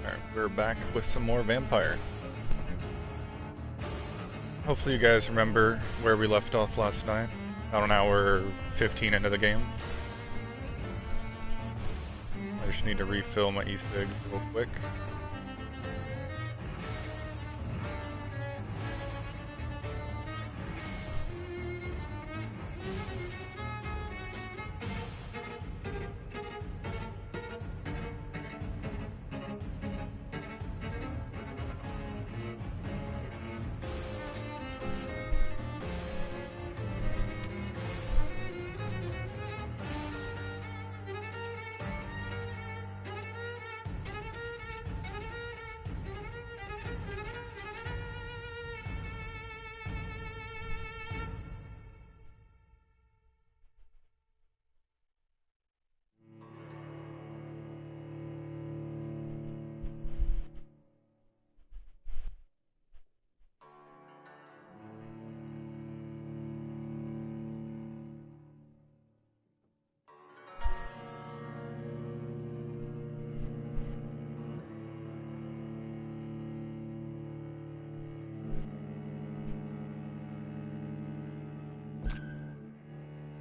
Alright, we're back with some more Vampyr. Hopefully you guys remember where we left off last night. About an hour 15 into the game. I just need to refill my East egg real quick.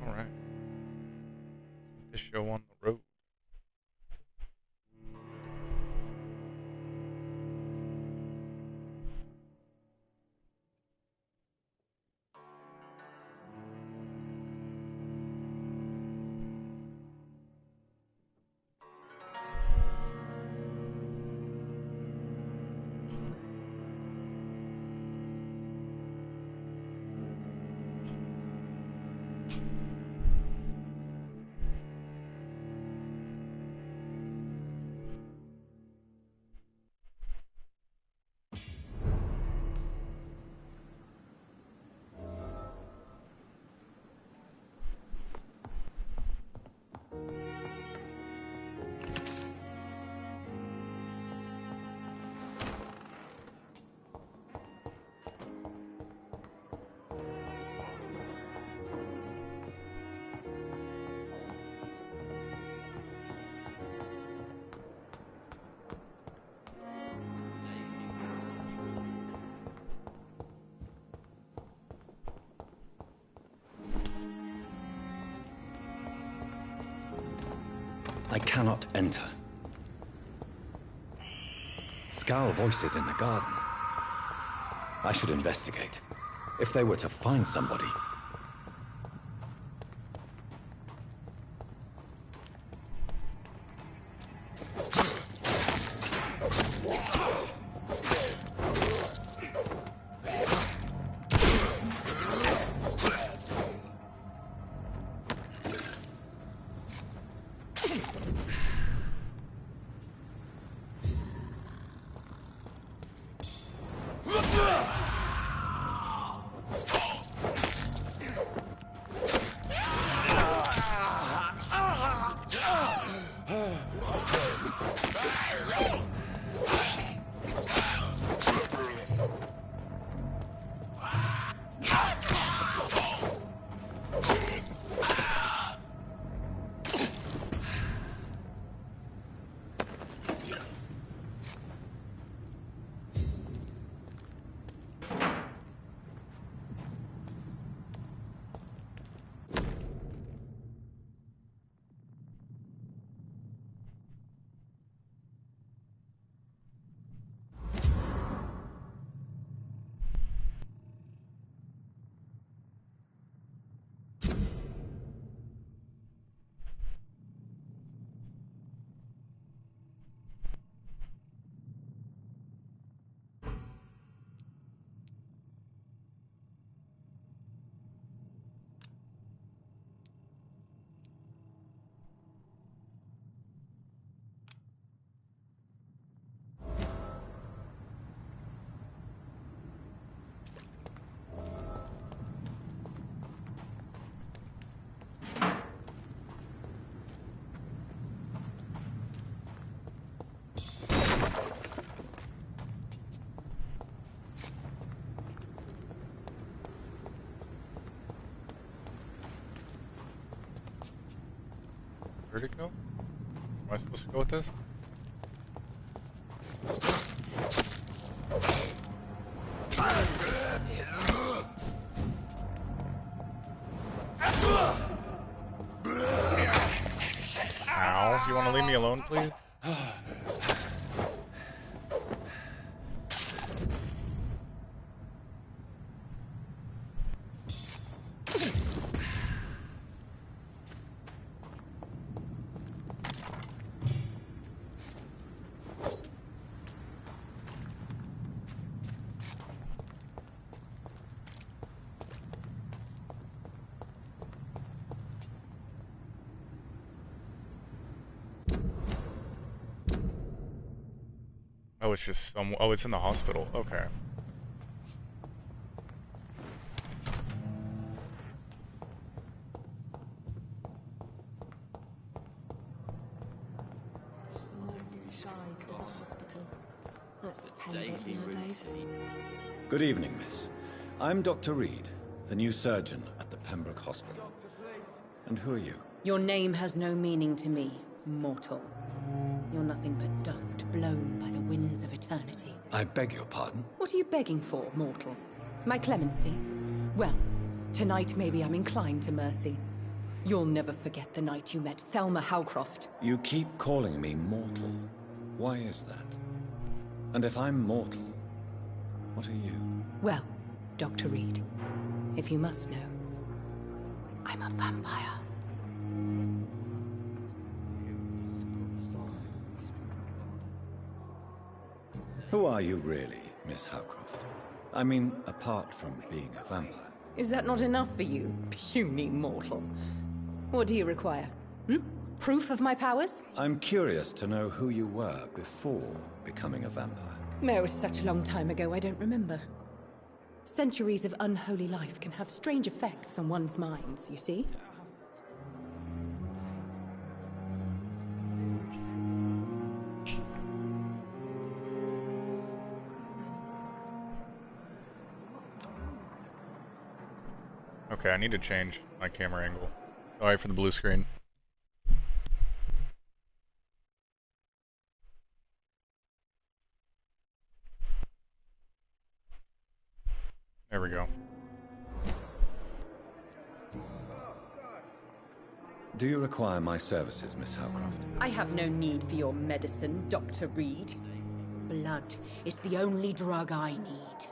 Alright. This show on the road. I cannot enter. Scowl voices in the garden. I should investigate. If they were to find somebody. Where'd it go? Am I supposed to go with this? alone, please? Oh, it's just some. Oh, it's in the hospital. Okay. Good evening, miss. I'm Dr. Reed, the new surgeon at the Pembroke Hospital. And who are you? Your name has no meaning to me, mortal. You're nothing but dust blown by the winds of eternity. I beg your pardon? What are you begging for, mortal? My clemency? Well, tonight maybe I'm inclined to mercy. You'll never forget the night you met Thelma Howcroft. You keep calling me mortal. Why is that? And if I'm mortal, what are you? Well, Dr. Reed, if you must know, I'm a vampire. Who are you really, Miss Howcroft? I mean, apart from being a vampire. Is that not enough for you, puny mortal? What do you require? Proof of my powers? I'm curious to know who you were before becoming a vampire. It was such a long time ago, I don't remember. Centuries of unholy life can have strange effects on one's minds, you see? Okay, I need to change my camera angle. Sorry for the blue screen. There we go. Do you require my services, Miss Howcroft? I have no need for your medicine, Dr. Reed. Blood is the only drug I need.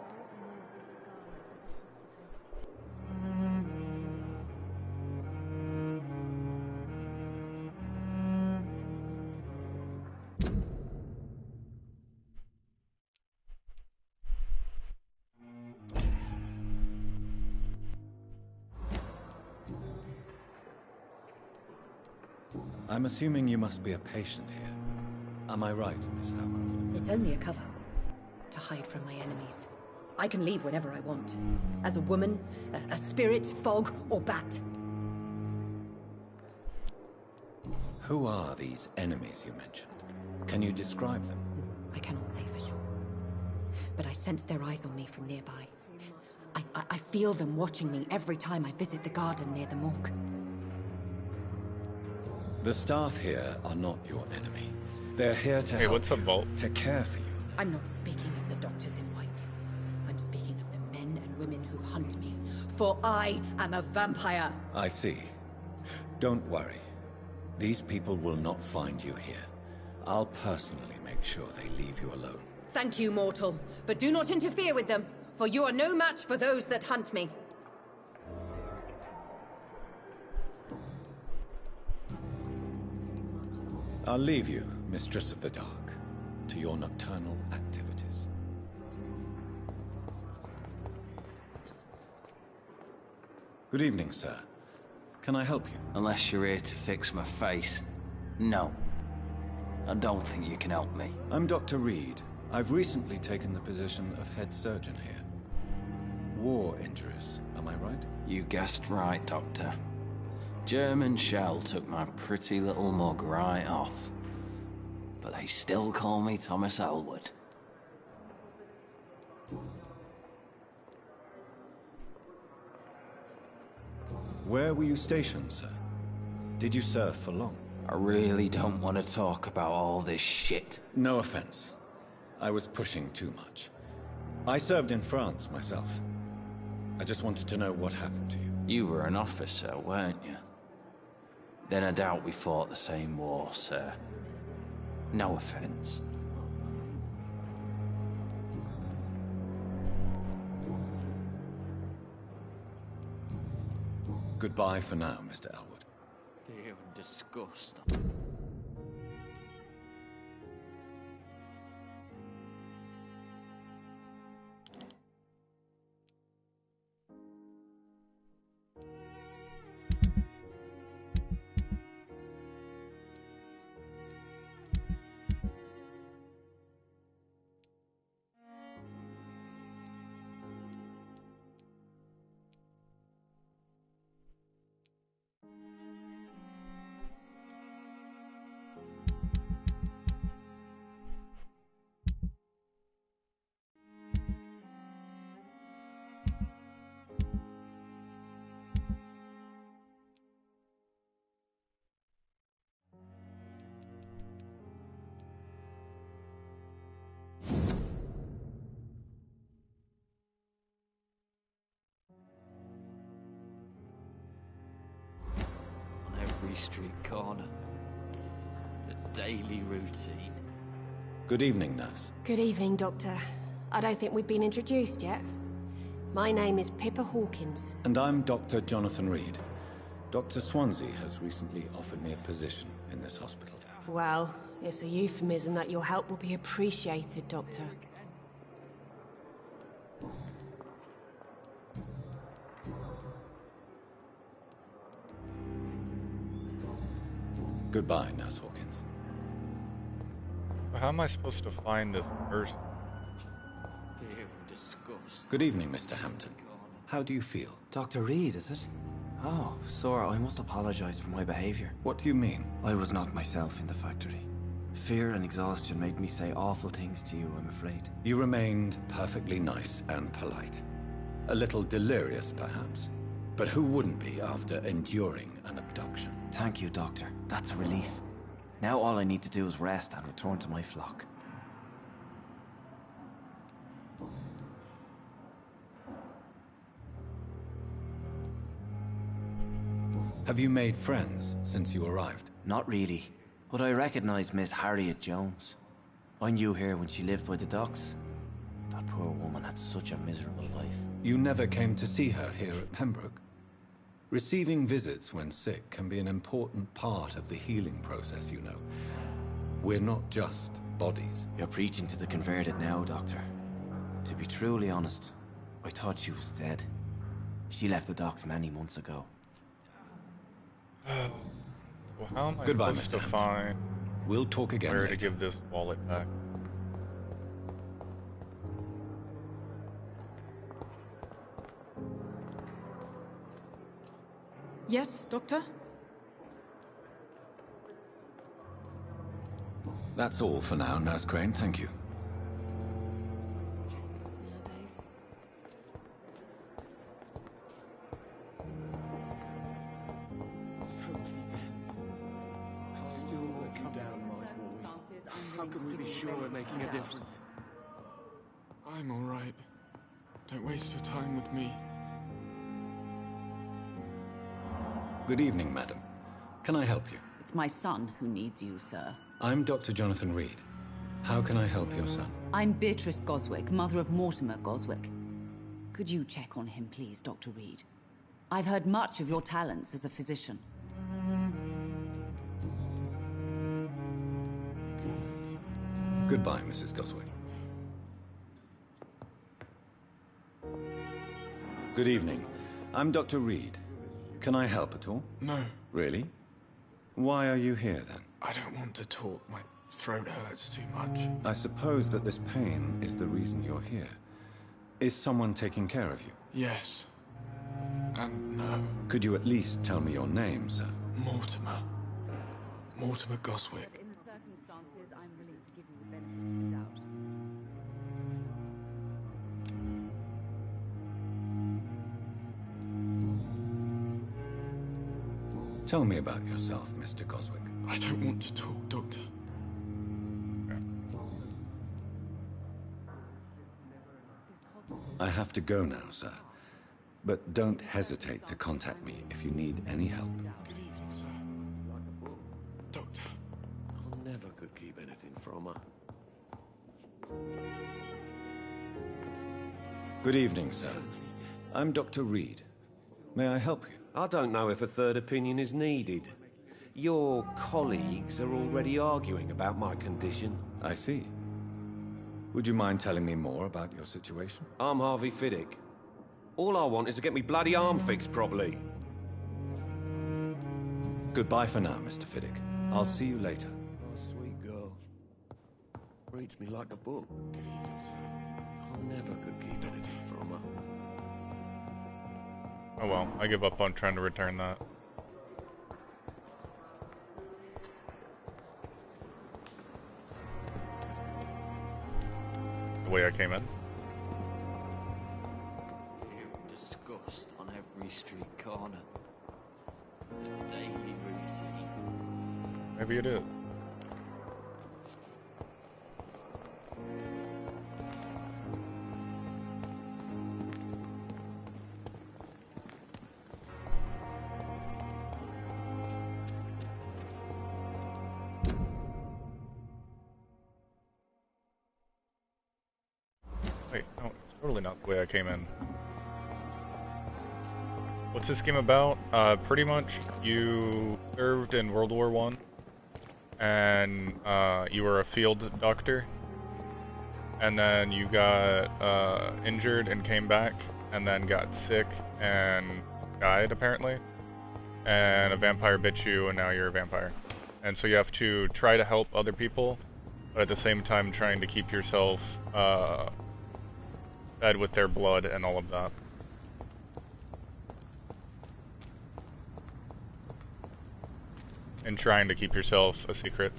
I'm assuming you must be a patient here. Am I right, Miss Howcroft? It's only a cover. To hide from my enemies. I can leave whenever I want. As a woman, a spirit, fog, or bat. Who are these enemies you mentioned? Can you describe them? I cannot say for sure. But I sense their eyes on me from nearby. I feel them watching me every time I visit the garden near the morgue. The staff here are not your enemy. They're here to Hey, help what's you, up, Vault? to care for you. I'm not speaking of the doctors in white. I'm speaking of the men and women who hunt me. For I am a vampire. I see. Don't worry. These people will not find you here. I'll personally make sure they leave you alone. Thank you, mortal. But do not interfere with them, for you are no match for those that hunt me. I'll leave you, Mistress of the Dark, to your nocturnal activities. Good evening, sir. Can I help you? Unless you're here to fix my face. No. I don't think you can help me. I'm Dr. Reed. I've recently taken the position of head surgeon here. War injuries, am I right? You guessed right, Doctor. German shell took my pretty little mug right off. But they still call me Thomas Elwood. Where were you stationed, sir? Did you serve for long? I really don't want to talk about all this shit. No offense. I was pushing too much. I served in France myself. I just wanted to know what happened to you. You were an officer, weren't you? Then I doubt we fought the same war, sir. No offense. Goodbye for now, Mr. Elwood. Fear and disgust. Every street corner. The daily routine. Good evening, nurse. Good evening, Doctor. I don't think we've been introduced yet. My name is Pippa Hawkins. And I'm Dr. Jonathan Reed. Dr. Swansea has recently offered me a position in this hospital. Well, it's a euphemism that your help will be appreciated, Doctor. Goodbye, Nurse Hawkins. How am I supposed to find this person? Fear and disgust. Good evening, Mr. Hampton. How do you feel? Dr. Reed, is it? Oh, sir, I must apologize for my behavior. What do you mean? I was not myself in the factory. Fear and exhaustion made me say awful things to you, I'm afraid. You remained perfectly nice and polite. A little delirious, perhaps. But who wouldn't be after enduring an abduction? Thank you, Doctor. That's a relief. Now all I need to do is rest and return to my flock. Have you made friends since you arrived? Not really, but I recognize Miss Harriet Jones. I knew her when she lived by the docks. That poor woman had such a miserable life. You never came to see her here at Pembroke? Receiving visits when sick can be an important part of the healing process, you know. We're not just bodies. You're preaching to the converted now, Doctor. To be truly honest, I thought she was dead. She left the docks many months ago. Well, how am I Goodbye, supposed Mr. to Hampton. find We'll talk again where later. to give this wallet back? Yes, Doctor? That's all for now, Nurse Crane. Thank you. So many deaths. And still walking down my hall. How can we be sure we're making a difference? I'm all right. Don't waste your time with me. Good evening, madam. Can I help you? It's my son who needs you, sir. I'm Dr. Jonathan Reed. How can I help your son? I'm Beatrice Goswick, mother of Mortimer Goswick. Could you check on him, please, Dr. Reed? I've heard much of your talents as a physician. Goodbye, Mrs. Goswick. Good evening. I'm Dr. Reed. Can I help at all? No, Really? Why are you here, then? I don't want to talk. My throat hurts too much. I suppose that this pain is the reason you're here. Is someone taking care of you? Yes. And no. Could you at least tell me your name, sir? Mortimer. Mortimer Goswick. In the circumstances, I'm willing to give you the benefit of the doubt. Tell me about yourself, Mr. Goswick. I don't want to talk, Doctor. I have to go now, sir. But don't hesitate to contact me if you need any help. Good evening, sir. Doctor. I never could keep anything from her. Good evening, sir. I'm Dr. Reed. May I help you? I don't know if a third opinion is needed. Your colleagues are already arguing about my condition. I see. Would you mind telling me more about your situation? I'm Harvey Fiddick. All I want is to get me bloody arm fixed properly. Goodbye for now, Mr. Fiddick. I'll see you later. Oh, sweet girl. Reads me like a book. I never could keep anything from her. Oh well, I give up on trying to return that. The way I came in. Disgust on every street corner. The daily routine. Maybe it is. Wait, no, it's totally not the way I came in. What's this game about? Pretty much you served in World War I, and you were a field doctor, and then you got injured and came back, and then got sick and died apparently, and a vampire bit you, and now you're a vampire. And so you have to try to help other people, but at the same time trying to keep yourself fed with their blood and all of that. And trying to keep yourself a secret.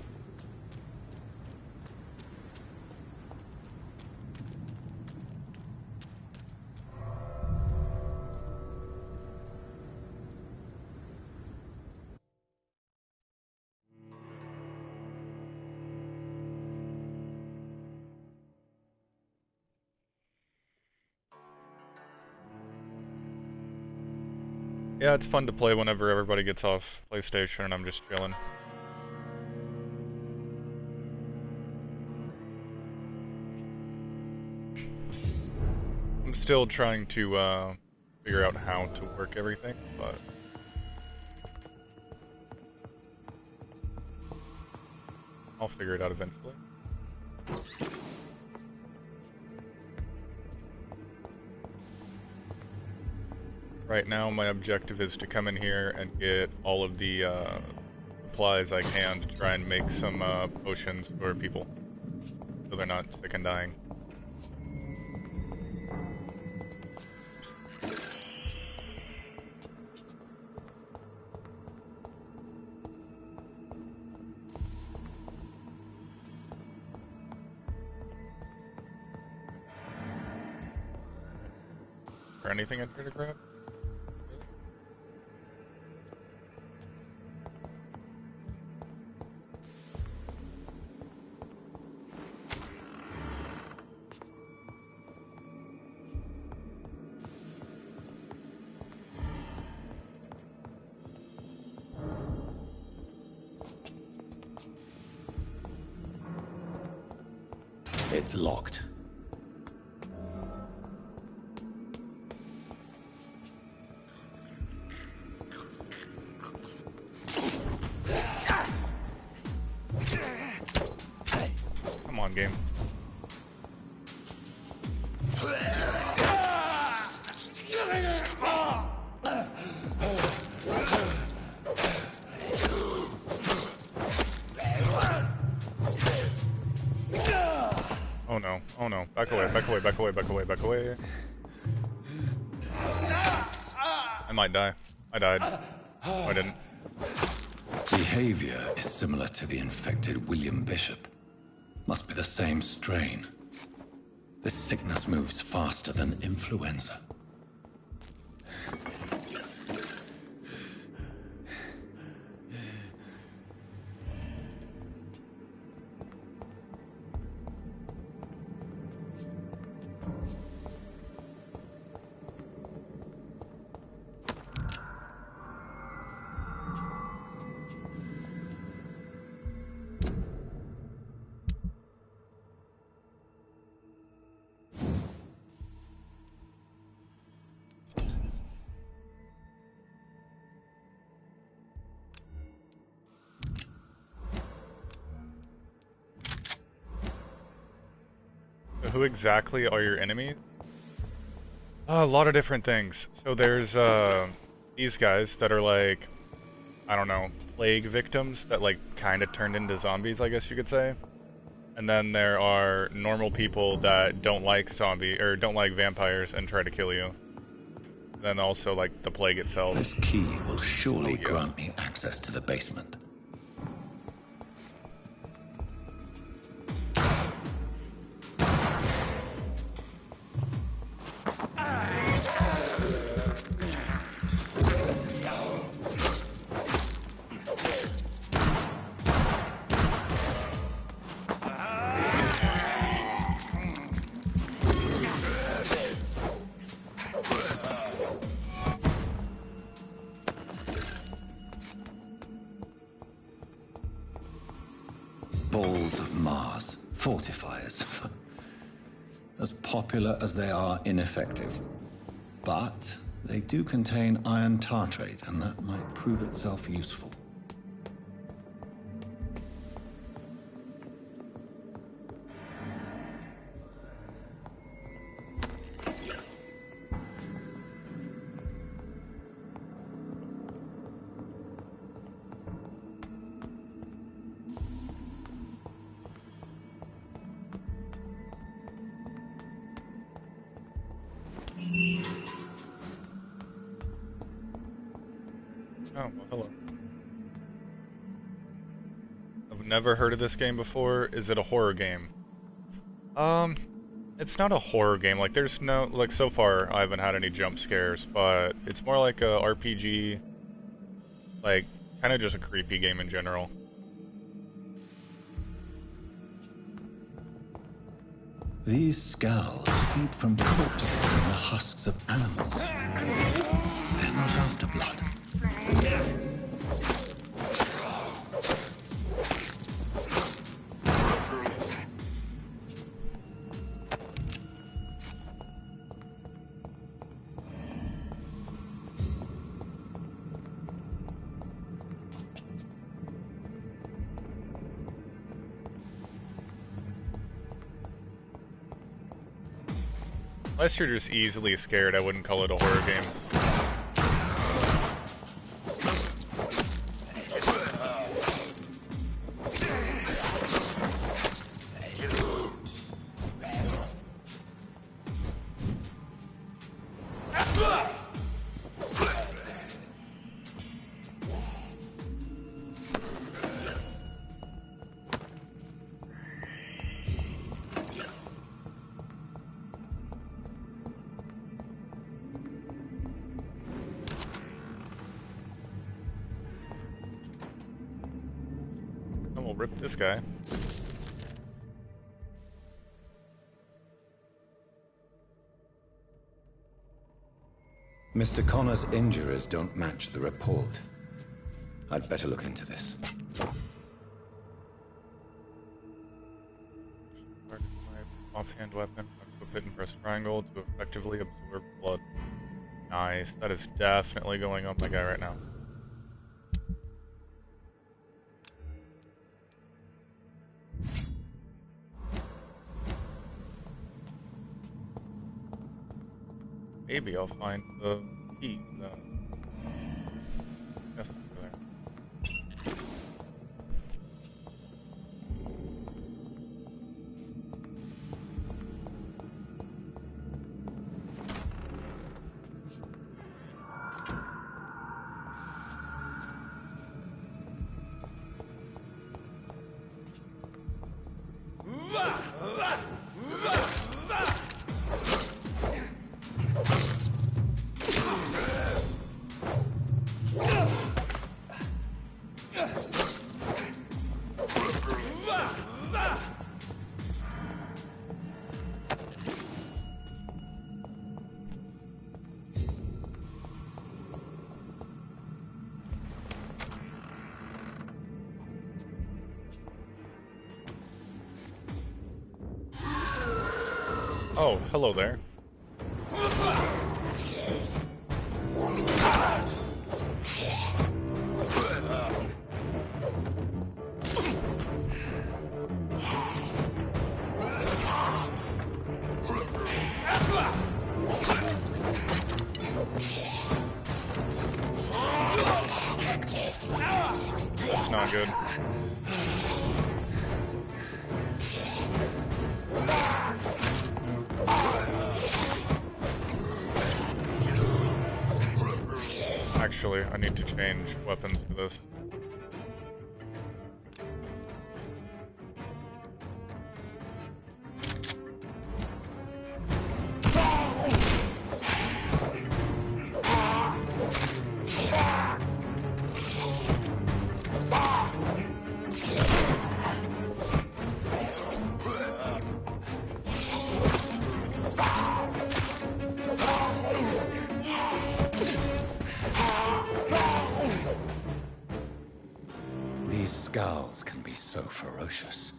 Yeah, it's fun to play whenever everybody gets off PlayStation and I'm just chilling. I'm still trying to figure out how to work everything, but I'll figure it out eventually. Right now, my objective is to come in here and get all of the supplies I can to try and make some potions for people, so they're not sick and dying. Or anything in here to grab? It's locked. Come on, game. Oh no, oh no. Back away, back away, back away, back away, back away. I might die. I died. No, I didn't. Behavior is similar to the infected William Bishop. Must be the same strain. This sickness moves faster than influenza. who exactly are your enemies? A lot of different things. So there's these guys that are like, I don't know, plague victims that like kind of turned into zombies, I guess you could say. And then there are normal people that don't like don't like vampires and try to kill you. And then also like the plague itself. This key will surely grant me access to the basement. Balls of Mars, fortifiers. As popular as they are ineffective. But they do contain iron tartrate, and that might prove itself useful. Oh, well, hello. I've never heard of this game before. Is it a horror game? It's not a horror game. Like, there's no, like, so far I haven't had any jump scares, but it's more like a RPG, like, kind of just a creepy game in general. These skulls feed from corpses and the husks of animals. They're not after blood. Unless you're just easily scared, I wouldn't call it a horror game. And we'll rip this guy. Mr. Connor's injuries don't match the report. I'd better look into this. My offhand weapon. Equip it and press triangle to effectively absorb blood. Nice. That is definitely going on my guy right now. Maybe I'll find the key. Yes, over there. Oh, hello there. good. Actually, I need to change weapons for this. These scowls can be so ferocious.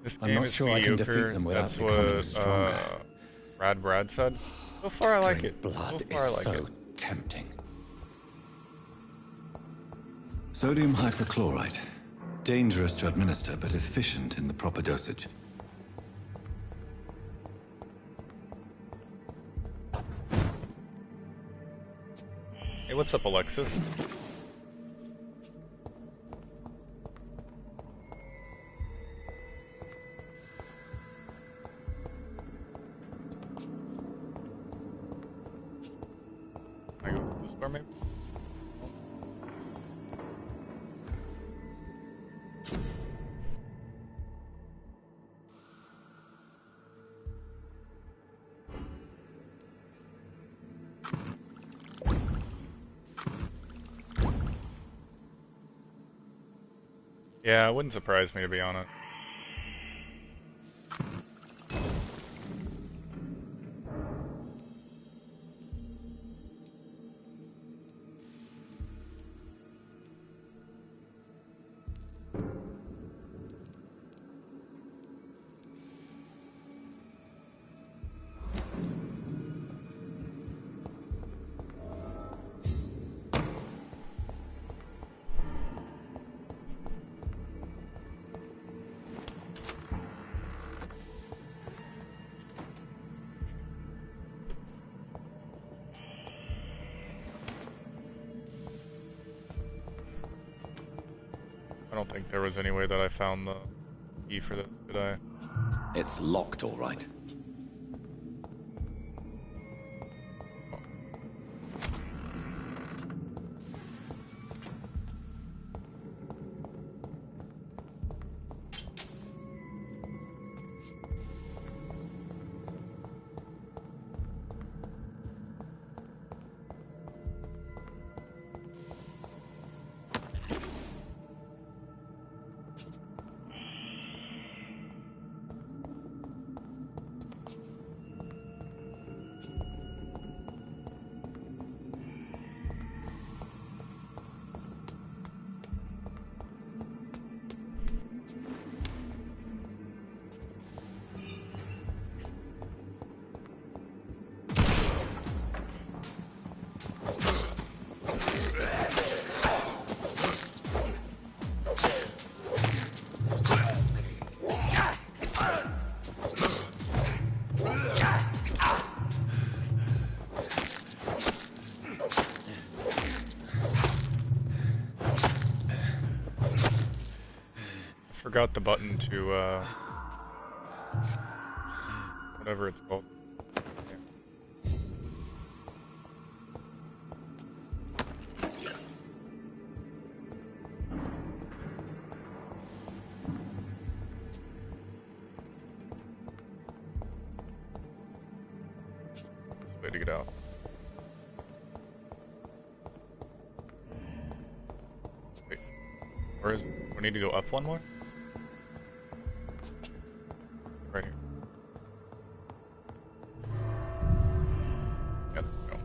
This I'm game not is sure I can mediocre. defeat them without That's becoming what stronger. Brad said. So far, I like Drink it. blood So far, I is like so it. tempting. Sodium hypochlorite. Dangerous to administer, but efficient in the proper dosage. Hey, what's up, Alexis? Can I go to this bar, maybe? Yeah, it wouldn't surprise me, to be honest. I don't think there was any way that I found the key for this, did I? It's locked, all right. Forgot the button to, whatever it's called. Way to get out. Wait, where is it? We need to go up one more? Right here. Yeah, let's go.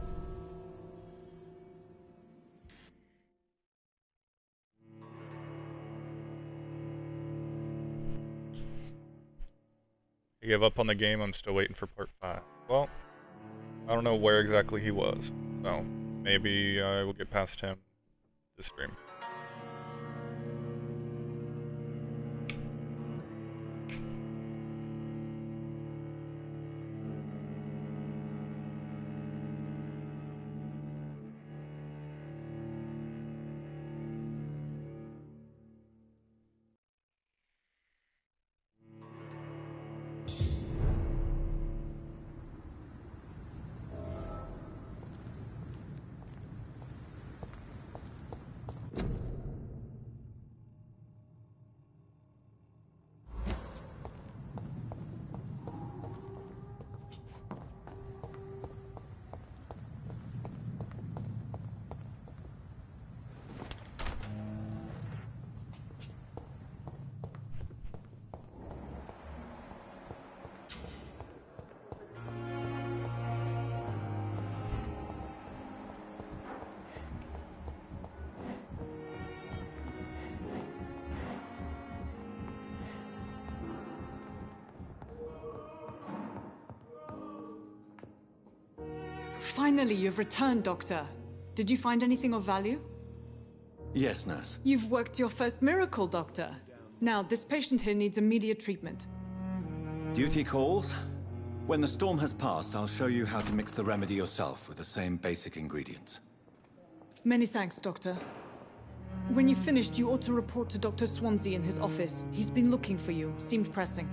I gave up on the game, I'm still waiting for part 5. Well, I don't know where exactly he was, so maybe I will get past him this stream. Finally, you've returned, Doctor. Did you find anything of value? Yes, nurse. You've worked your first miracle, Doctor. Now, this patient here needs immediate treatment. Duty calls. When the storm has passed, I'll show you how to mix the remedy yourself with the same basic ingredients. Many thanks, Doctor. When you've finished, you ought to report to Dr. Swansea in his office. He's been looking for you. Seemed pressing.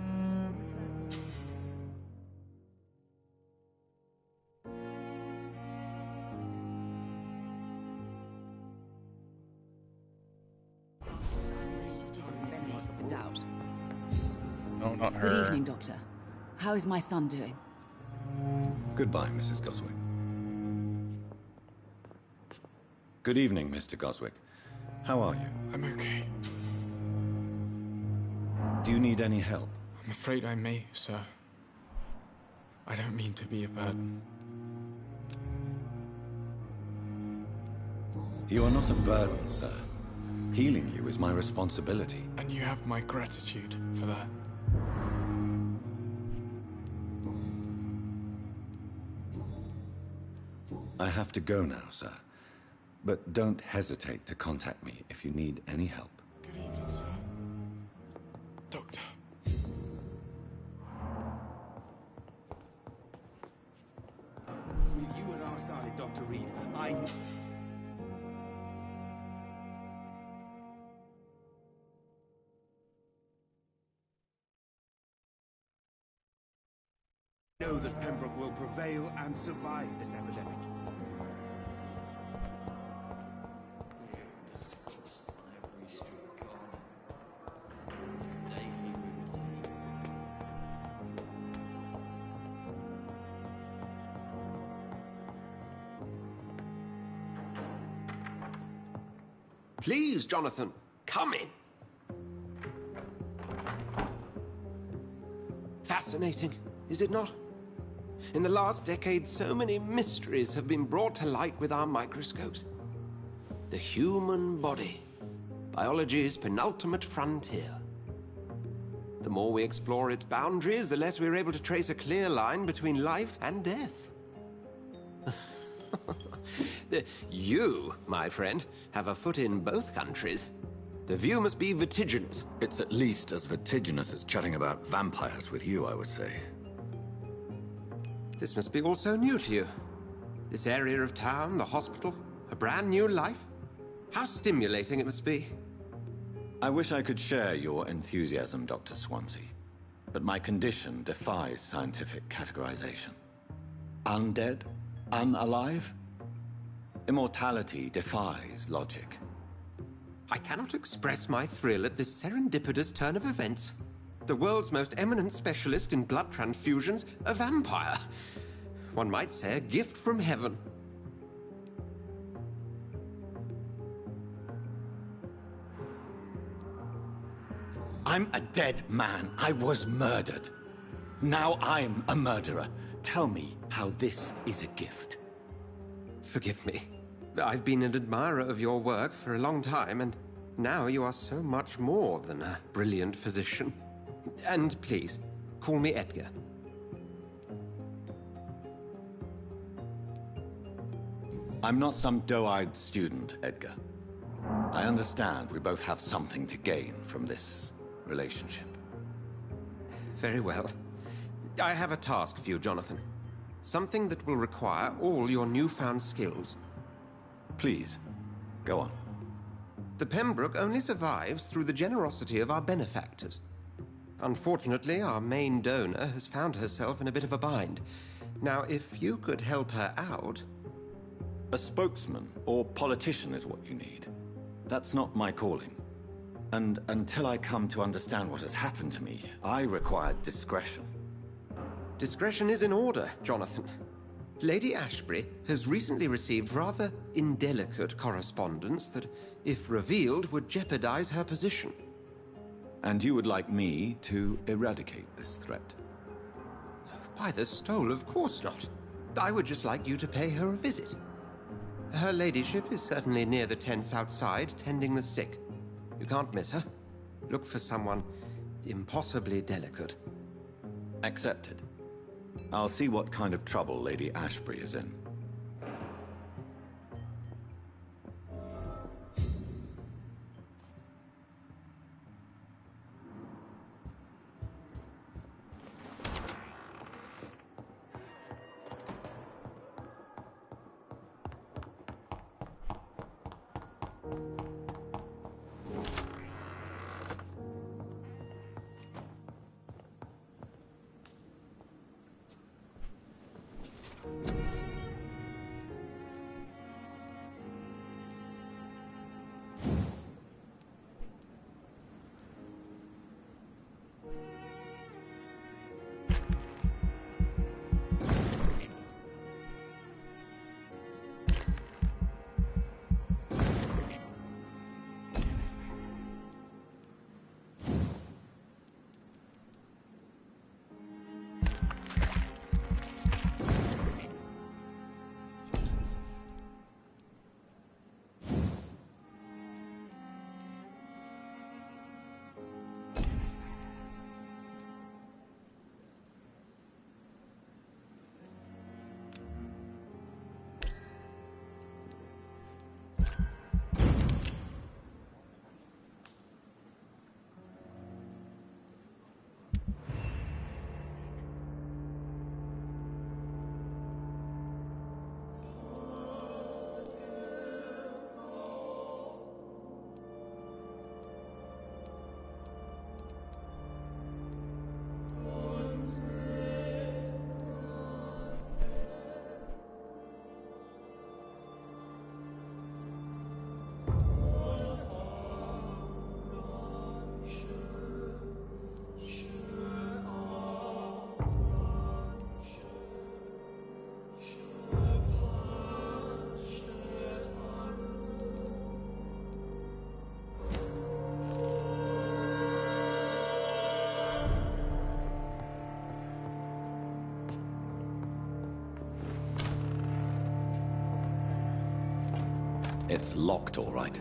No, not her. Good evening, Doctor. How is my son doing? Goodbye, Mrs. Goswick. Good evening, Mr. Goswick. How are you? I'm okay. Do you need any help? I'm afraid I may, sir. I don't mean to be a burden. You are not a burden, sir. Healing you is my responsibility. And you have my gratitude for that. I have to go now, sir. But don't hesitate to contact me if you need any help. Good evening, sir. Doctor. With you at our side, Dr. Reed, I know that Pembroke will prevail and survive this epidemic. Please, Jonathan, come in. Fascinating, is it not? In the last decade, so many mysteries have been brought to light with our microscopes. The human body, biology's penultimate frontier. The more we explore its boundaries, the less we're able to trace a clear line between life and death. You, my friend, have a foot in both countries. The view must be vertiginous. It's at least as vertiginous as chatting about vampires with you, I would say. This must be all so new to you. This area of town, the hospital, a brand new life. How stimulating it must be. I wish I could share your enthusiasm, Dr. Swansea. But my condition defies scientific categorization. Undead? Unalive? Immortality defies logic. I cannot express my thrill at this serendipitous turn of events. The world's most eminent specialist in blood transfusions, a vampire. One might say a gift from heaven. I'm a dead man. I was murdered. Now I'm a murderer. Tell me how this is a gift. Forgive me. I've been an admirer of your work for a long time, and now you are so much more than a brilliant physician. And please, call me Edgar. I'm not some doe-eyed student, Edgar. I understand we both have something to gain from this relationship. Very well. I have a task for you, Jonathan. Something that will require all your newfound skills. Please, go on. The Pembroke only survives through the generosity of our benefactors. Unfortunately, our main donor has found herself in a bit of a bind. Now, if you could help her out... A spokesman or politician is what you need. That's not my calling. And until I come to understand what has happened to me, I require discretion. Discretion is in order, Jonathan. Lady Ashbury has recently received rather indelicate correspondence that, if revealed, would jeopardize her position. And you would like me to eradicate this threat? By the stole, of course not. I would just like you to pay her a visit. Her ladyship is certainly near the tents outside, tending the sick. You can't miss her. Look for someone impossibly delicate. Accepted. I'll see what kind of trouble Lady Ashbury is in. It's locked, all right.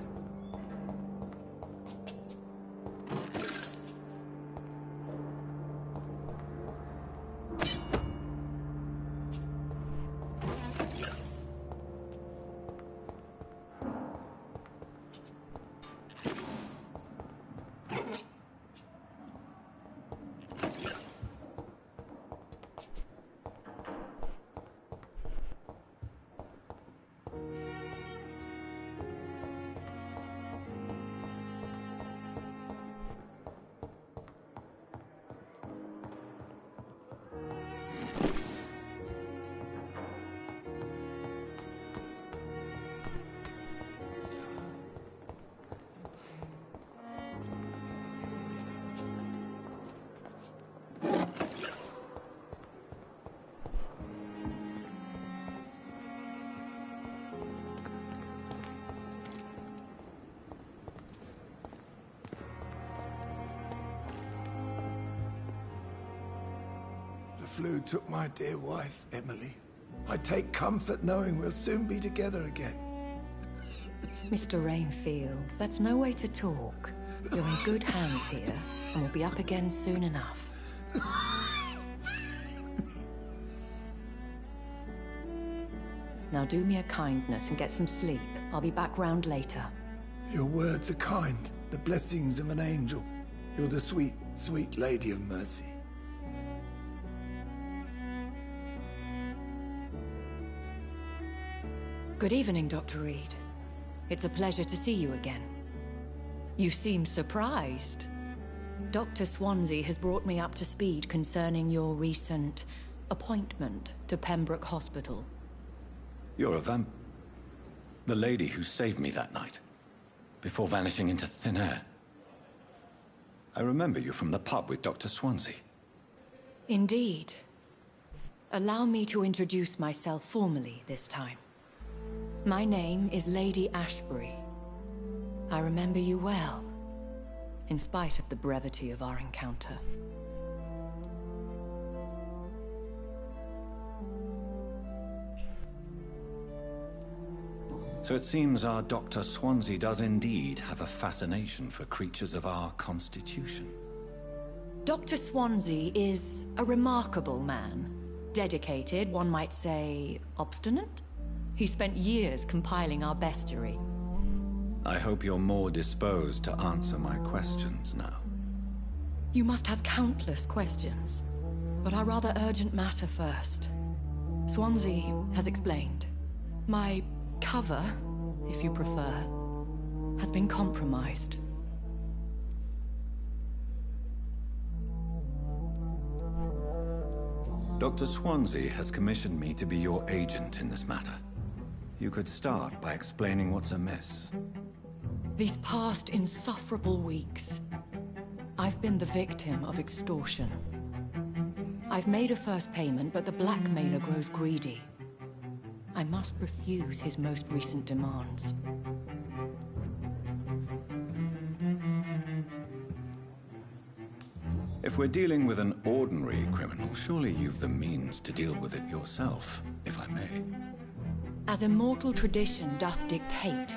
The flu took my dear wife, Emily. I take comfort knowing we'll soon be together again. Mr. Rainfield, that's no way to talk. You're in good hands here, and we'll be up again soon enough. Now do me a kindness and get some sleep. I'll be back round later. Your words are kind, the blessings of an angel. You're the sweet, sweet Lady of Mercy. Good evening, Dr. Reed. It's a pleasure to see you again. You seem surprised. Dr. Swansea has brought me up to speed concerning your recent appointment to Pembroke Hospital. You're a the lady who saved me that night, before vanishing into thin air. I remember you from the pub with Dr. Swansea. Indeed. Allow me to introduce myself formally this time. My name is Lady Ashbury. I remember you well, in spite of the brevity of our encounter. So it seems our Dr. Swansea does indeed have a fascination for creatures of our constitution. Dr. Swansea is a remarkable man. Dedicated, one might say, obstinate? He spent years compiling our bestiary. I hope you're more disposed to answer my questions now. You must have countless questions, but our rather urgent matter first. Swansea has explained. My cover, if you prefer, has been compromised. Dr. Swansea has commissioned me to be your agent in this matter. You could start by explaining what's amiss. These past insufferable weeks, I've been the victim of extortion. I've made a first payment, but the blackmailer grows greedy. I must refuse his most recent demands. If we're dealing with an ordinary criminal, surely you've the means to deal with it yourself, if I may. As immortal tradition doth dictate,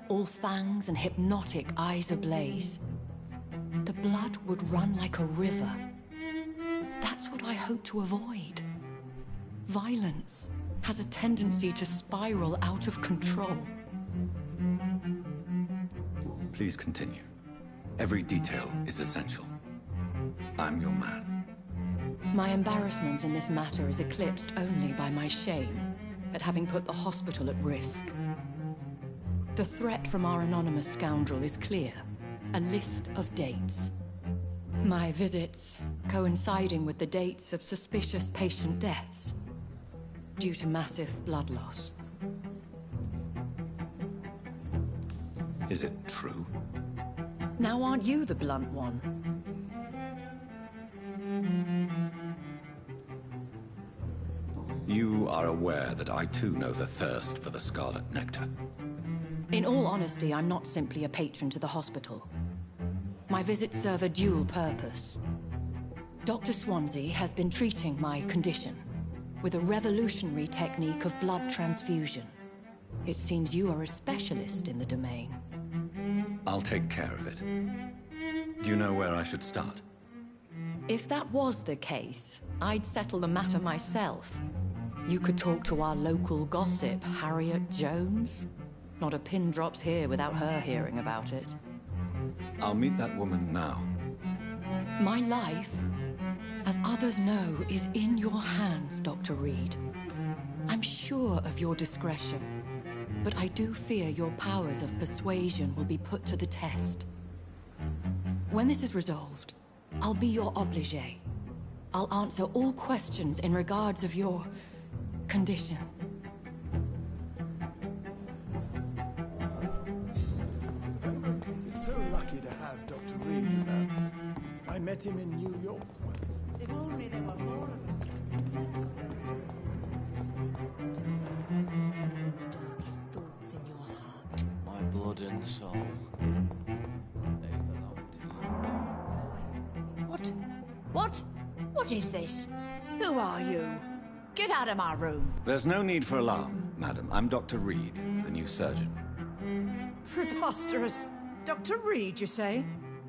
all fangs and hypnotic eyes ablaze, the blood would run like a river. That's what I hope to avoid. Violence has a tendency to spiral out of control. Please continue. Every detail is essential. I'm your man. My embarrassment in this matter is eclipsed only by my shame at having put the hospital at risk. The threat from our anonymous scoundrel is clear. A list of dates. My visits coinciding with the dates of suspicious patient deaths due to massive blood loss. Is it true? Now aren't you the blunt one? You are aware that I too know the thirst for the Scarlet Nectar. In all honesty, I'm not simply a patron to the hospital. My visits serve a dual purpose. Dr. Swansea has been treating my condition with a revolutionary technique of blood transfusion. It seems you are a specialist in the domain. I'll take care of it. Do you know where I should start? If that was the case, I'd settle the matter myself. You could talk to our local gossip, Harriet Jones. Not a pin drops here without her hearing about it. I'll meet that woman now. My life, as others know, is in your hands, Dr. Reed. I'm sure of your discretion, but I do fear your powers of persuasion will be put to the test. When this is resolved, I'll be your obligé. I'll answer all questions in regards of your condition. You're so lucky to have Dr. Reed, you know. I met him in New York once. If only there were more of us. Darkest thoughts in your heart. My blood and soul. They belong to you. What? What? What is this? Who are you? Get out of my room. There's no need for alarm, madam. I'm Dr. Reed, the new surgeon. Preposterous. Dr. Reed, you say?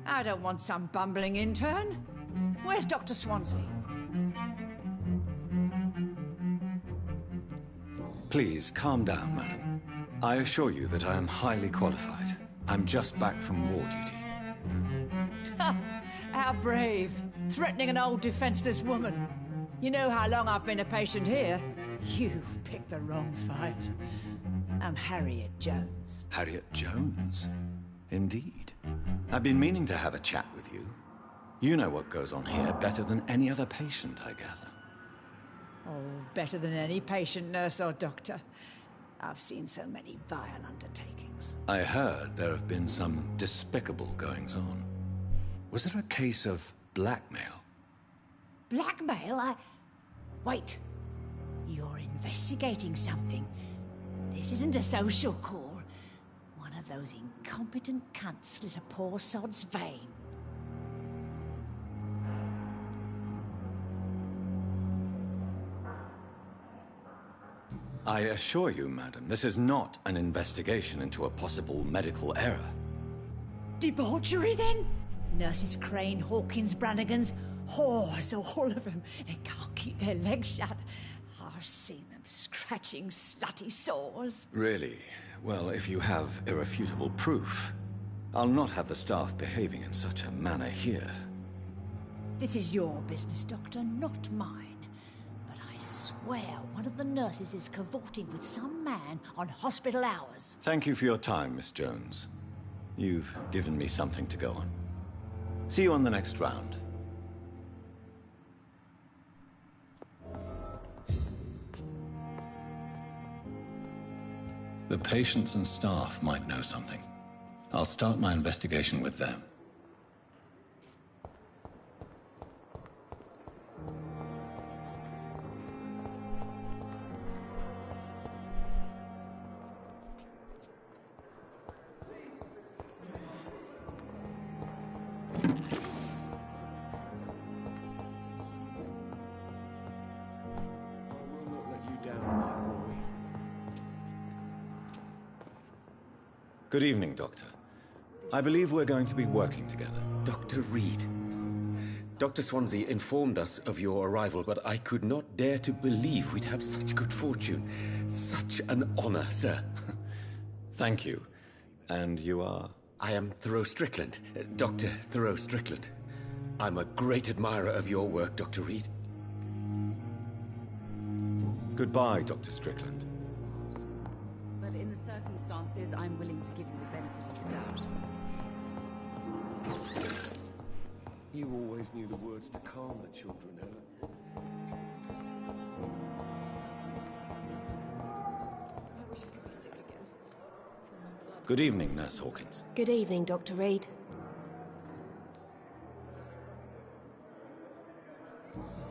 I don't want some bumbling intern. Where's Dr. Swansea? Please, calm down, madam. I assure you that I am highly qualified. I'm just back from war duty. How brave. Threatening an old defenseless woman. You know how long I've been a patient here? You've picked the wrong fight. I'm Harriet Jones. Harriet Jones? Indeed. I've been meaning to have a chat with you. You know what goes on here better than any other patient, I gather. Oh, better than any patient, nurse or doctor. I've seen so many vile undertakings. I heard there have been some despicable goings-on. Was there a case of blackmail? Blackmail? Wait. You're investigating something. This isn't a social call. One of those incompetent cunts slit a poor sod's vein. I assure you, madam, this is not an investigation into a possible medical error. Debauchery, then? Nurses Crane, Hawkins, Brannigans, whores, all of them. They can't keep their legs shut. I've seen them scratching slutty sores. Really? Well, if you have irrefutable proof, I'll not have the staff behaving in such a manner here. This is your business, Doctor, not mine. But I swear one of the nurses is cavorting with some man on hospital hours. Thank you for your time, Miss Jones. You've given me something to go on. See you on the next round. The patients and staff might know something. I'll start my investigation with them. Good evening, Doctor. I believe we're going to be working together. Dr. Reed. Dr. Swansea informed us of your arrival, but I could not dare to believe we'd have such good fortune. Such an honor, sir. Thank you. And you are? I am Thoreau Strickland, Dr. Thoreau Strickland. I'm a great admirer of your work, Dr. Reed. Goodbye, Dr. Strickland. But in the circumstances, I'm willing to give you the benefit of the doubt. You always knew the words to calm the children, Helen. I wish I could be sick again. Feel my blood. Good evening, Nurse Hawkins. Good evening, Dr. Reed.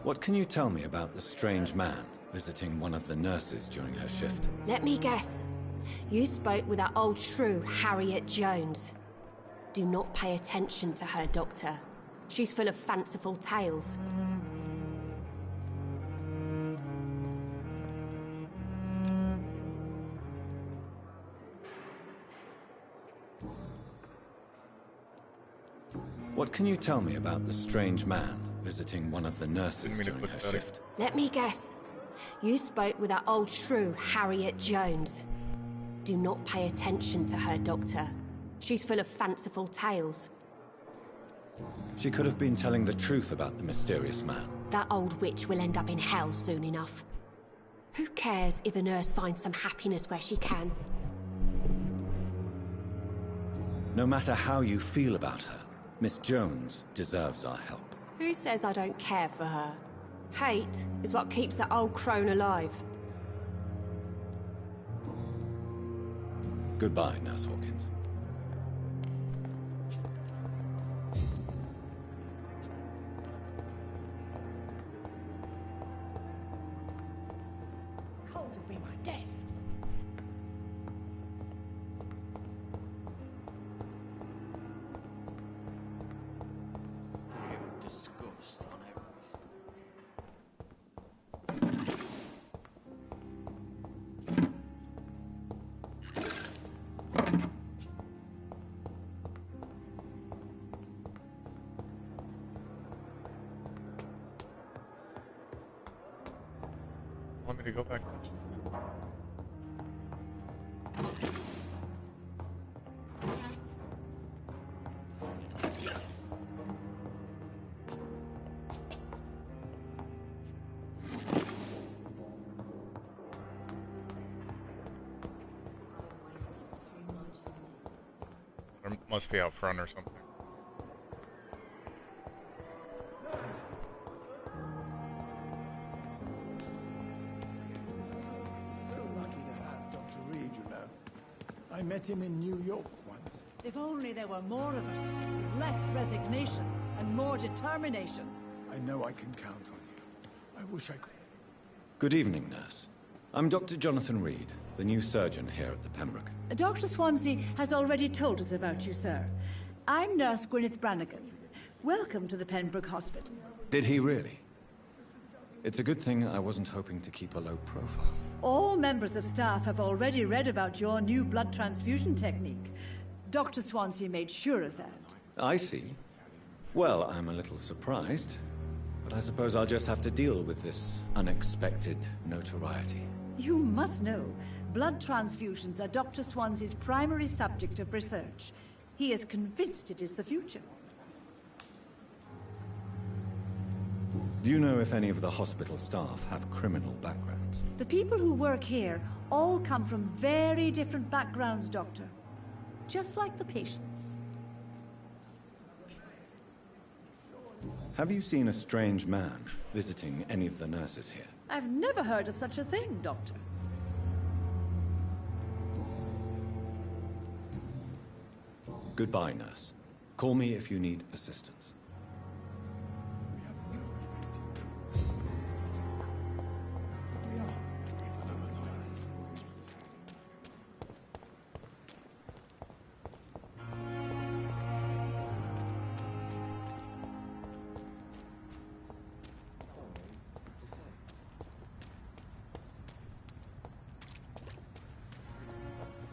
What can you tell me about the strange man visiting one of the nurses during her shift? Let me guess. You spoke with that old shrew, Harriet Jones. Do not pay attention to her, Doctor. She's full of fanciful tales. What can you tell me about the strange man visiting one of the nurses during her shift? Let me guess. You spoke with that old shrew, Harriet Jones. Do not pay attention to her, Doctor. She's full of fanciful tales. She could have been telling the truth about the mysterious man. That old witch will end up in hell soon enough. Who cares if a nurse finds some happiness where she can? No matter how you feel about her, Miss Jones deserves our help. Who says I don't care for her? Hate is what keeps that old crone alive. Goodbye, Nurse Hawkins. Cold will be my death. Disgust on everything. Want me to go back? Or must be out front or something. So lucky to have Dr. Reed, you know. I met him in New York once. If only there were more of us, with less resignation and more determination. I know I can count on you. I wish I could. Good evening, nurse. I'm Dr. Jonathan Reed, the new surgeon here at the Pembroke. Dr. Swansea has already told us about you, sir. I'm Nurse Gwyneth Brannigan. Welcome to the Pembroke Hospital. Did he really? It's a good thing I wasn't hoping to keep a low profile. All members of staff have already read about your new blood transfusion technique. Dr. Swansea made sure of that. I see. Well, I'm a little surprised, but I suppose I'll just have to deal with this unexpected notoriety. You must know, blood transfusions are Dr. Swansea's primary subject of research. He is convinced it is the future. Do you know if any of the hospital staff have criminal backgrounds? The people who work here all come from very different backgrounds, Doctor. Just like the patients. Have you seen a strange man visiting any of the nurses here? I've never heard of such a thing, Doctor. Goodbye, nurse. Call me if you need assistance.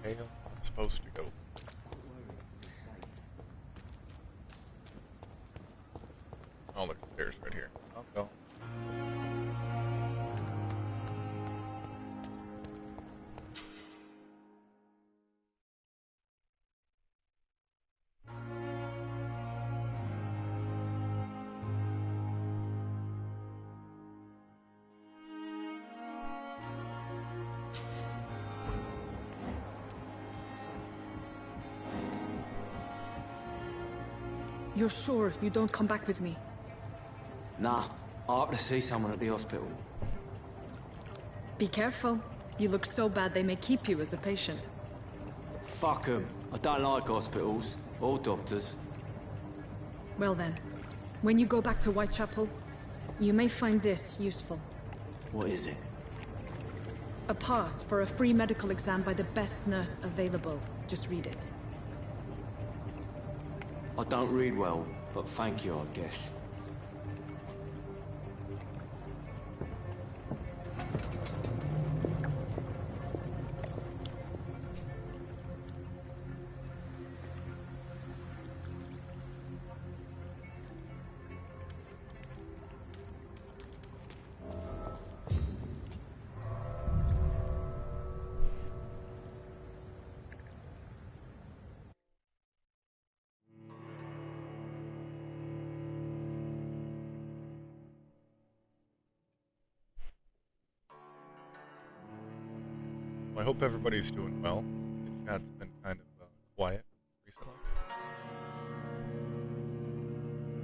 Okay, I'm supposed to go. Oh, look, there's right here. I'll go. You're sure you don't come back with me? Nah, I have to see someone at the hospital. Be careful. You look so bad they may keep you as a patient. Fuck 'em. I don't like hospitals. Or doctors. Well then, when you go back to Whitechapel, you may find this useful. What is it? A pass for a free medical exam by the best nurse available. Just read it. I don't read well, but thank you, I guess. I hope everybody's doing well. The chat's been kind of quiet recently.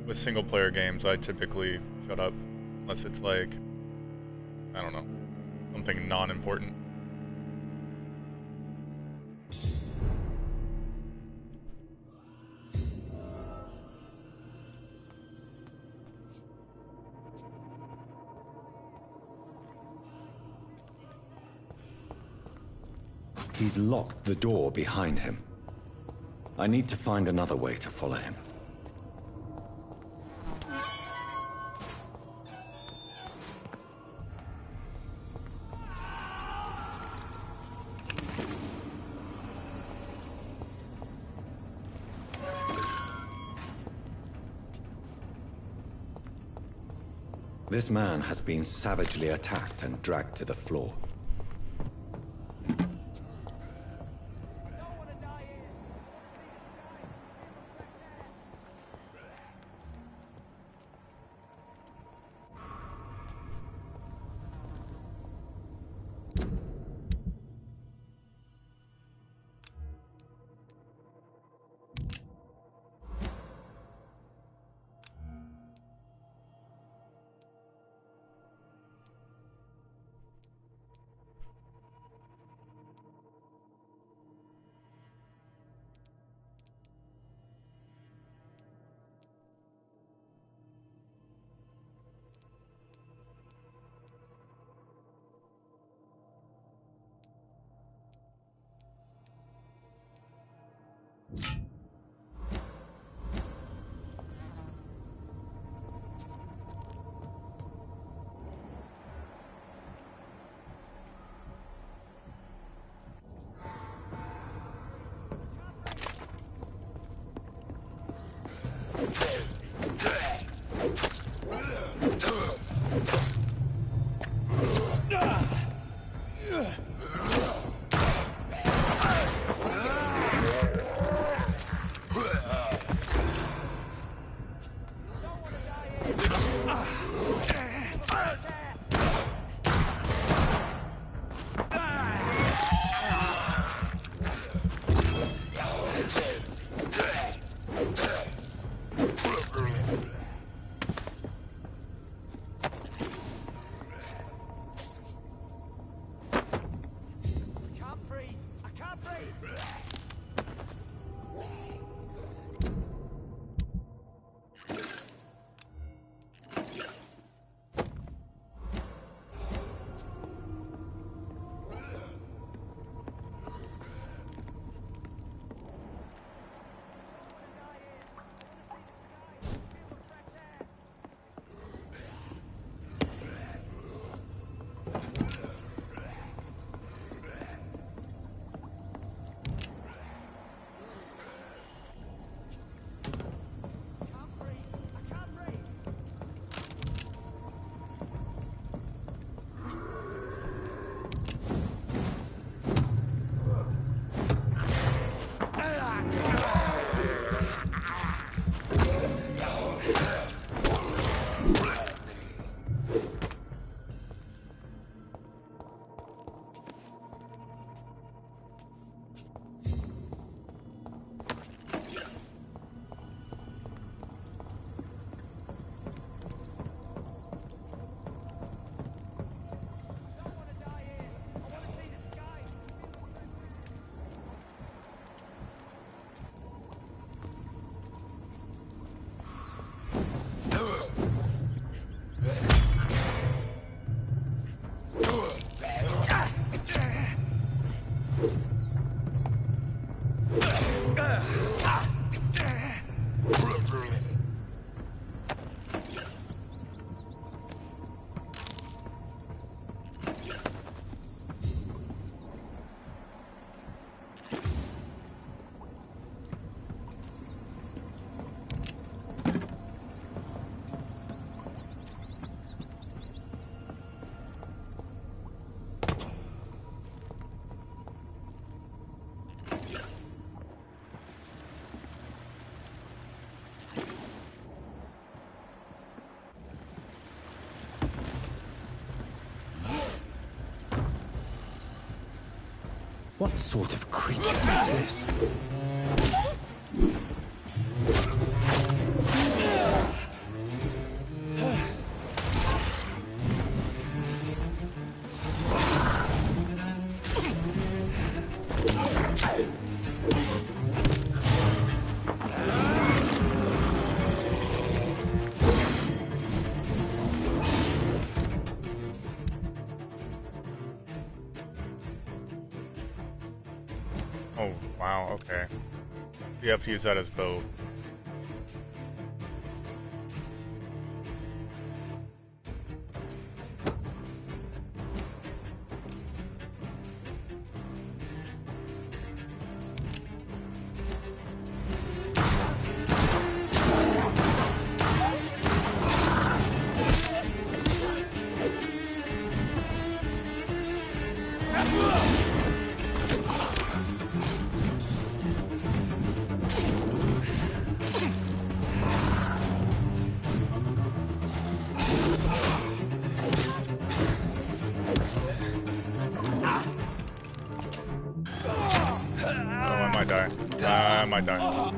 With single-player games, I typically shut up unless it's like, I don't know, something non-important. He's locked the door behind him. I need to find another way to follow him. This man has been savagely attacked and dragged to the floor. What sort of creature is this? Oh, wow, okay. You have to use that as bow. I might die.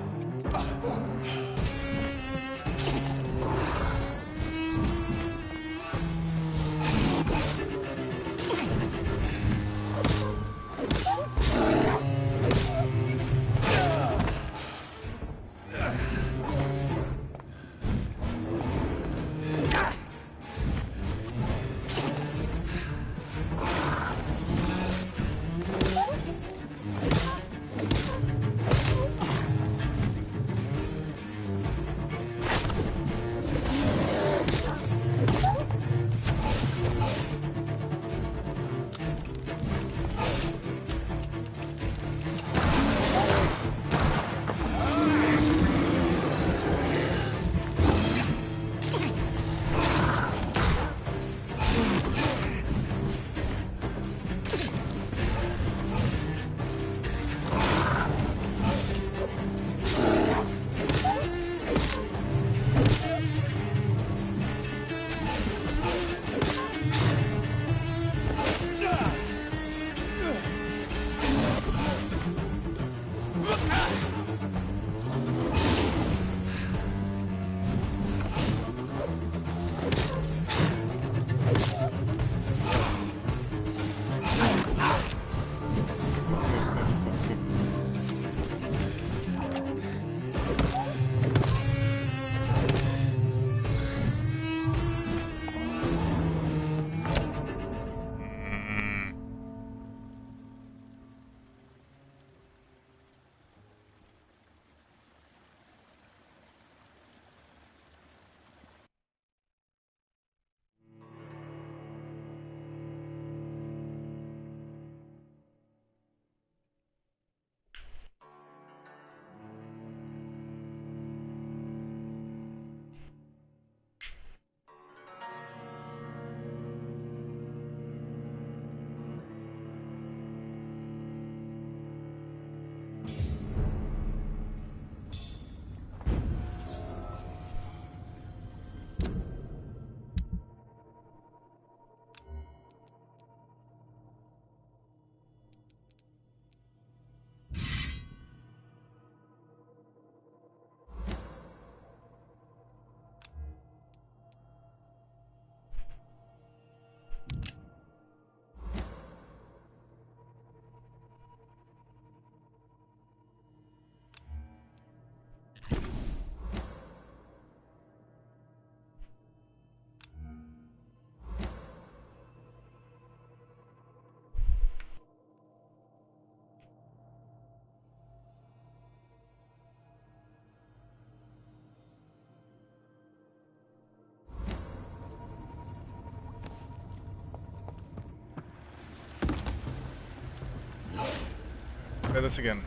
Try this again.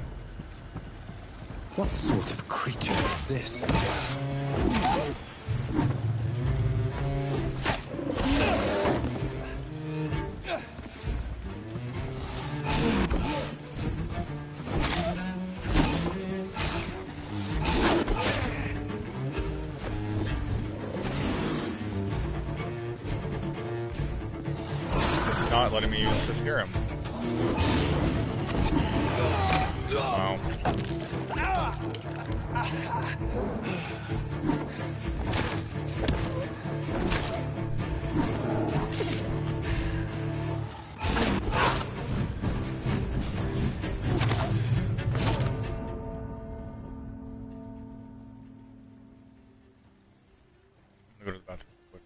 What sort of creature is this? It's not letting me use the serum. Wow. Go to the bathroom quick.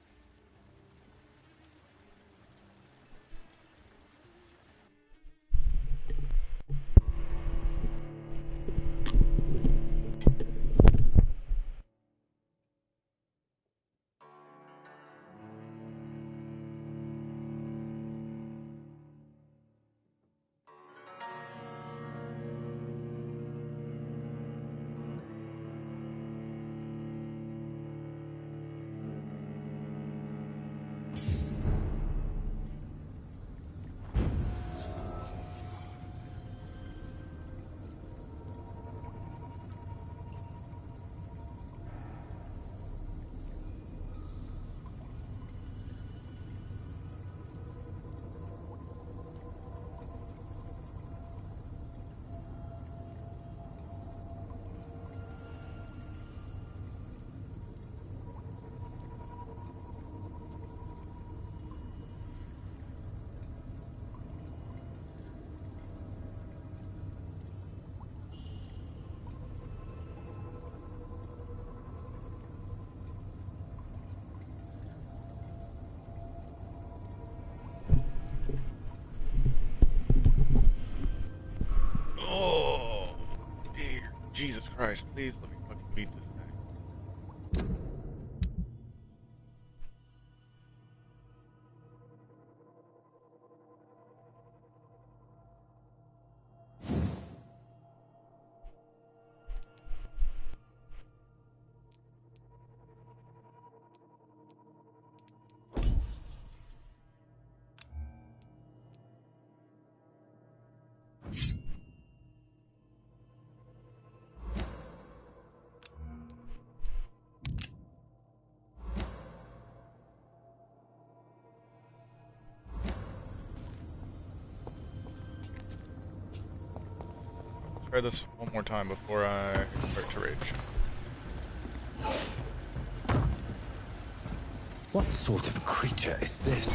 Oh, dear. Jesus Christ, please let me fucking beat this thing. Try this one more time before I start to rage. What sort of creature is this?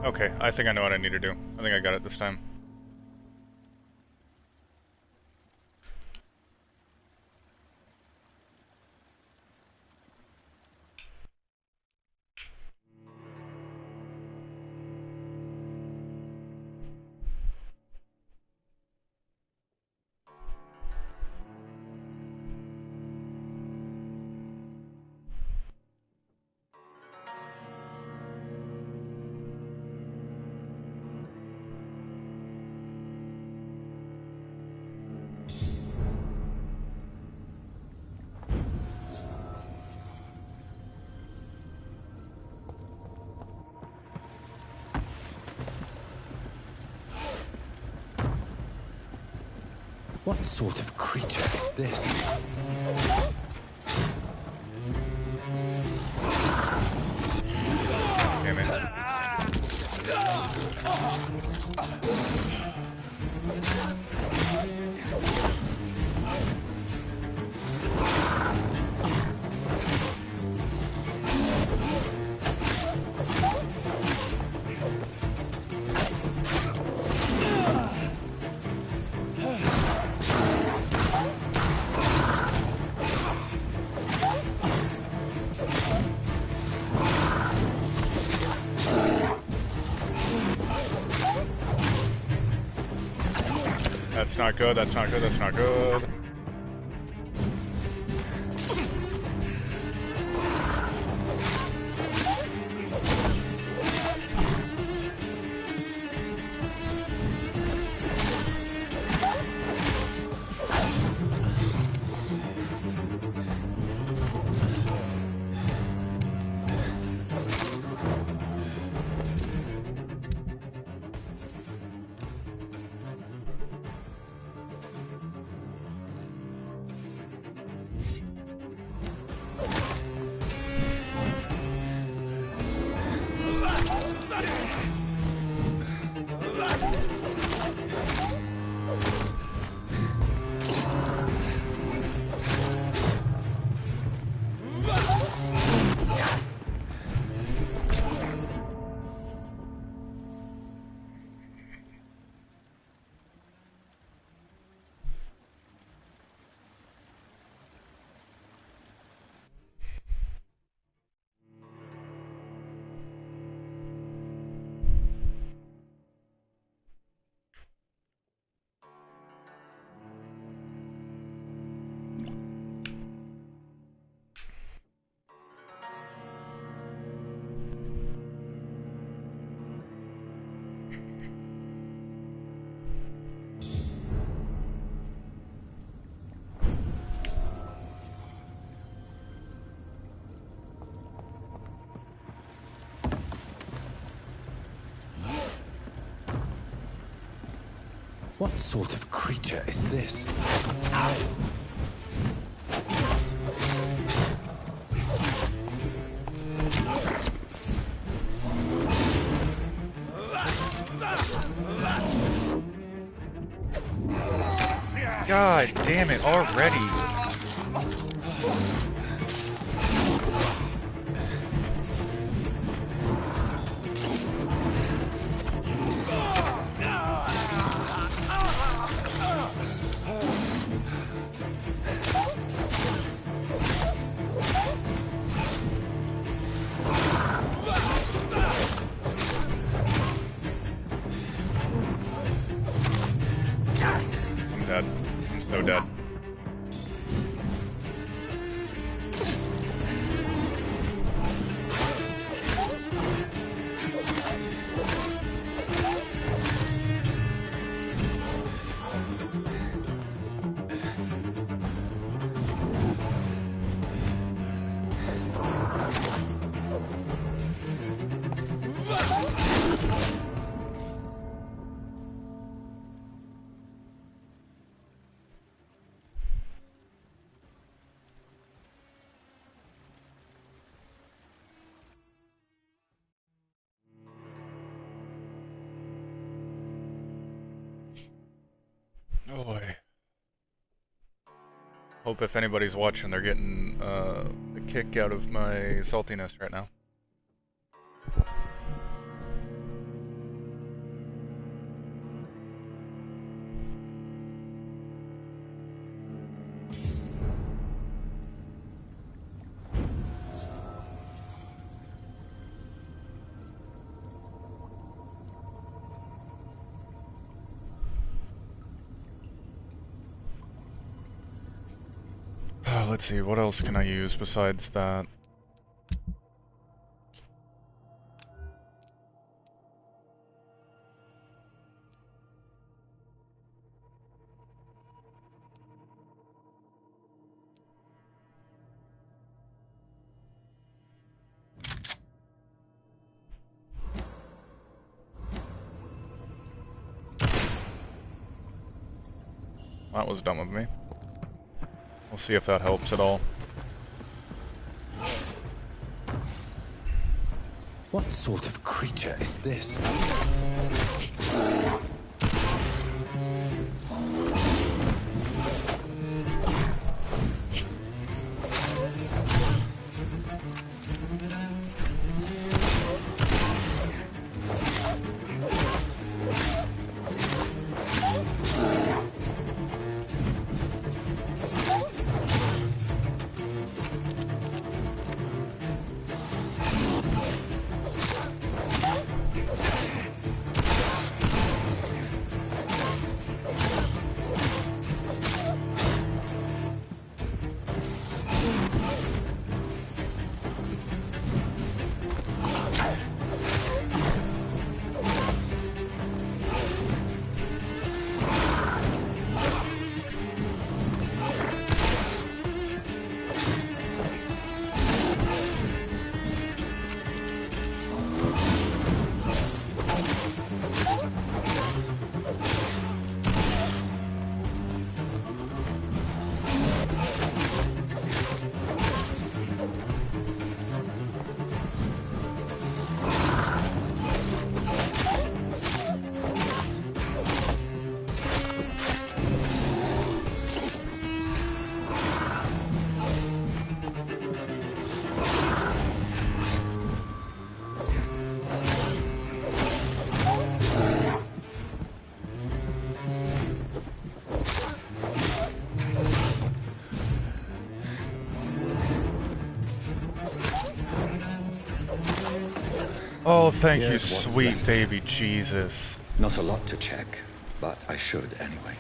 Okay, I think I know what I need to do. I think I got it this time. What sort of creature is this? Damn it. That's not good, that's not good, that's not good. What sort of creature is this? God damn it, already. I'm dead. I'm so dead. Oh boy. Hope if anybody's watching, they're getting a kick out of my saltiness right now. Let's see, what else can I use besides that? That was dumb of me. We'll see if that helps at all. What sort of creature is this? Oh, thank you, sweet baby Jesus. Not a lot to check, but I should anyway.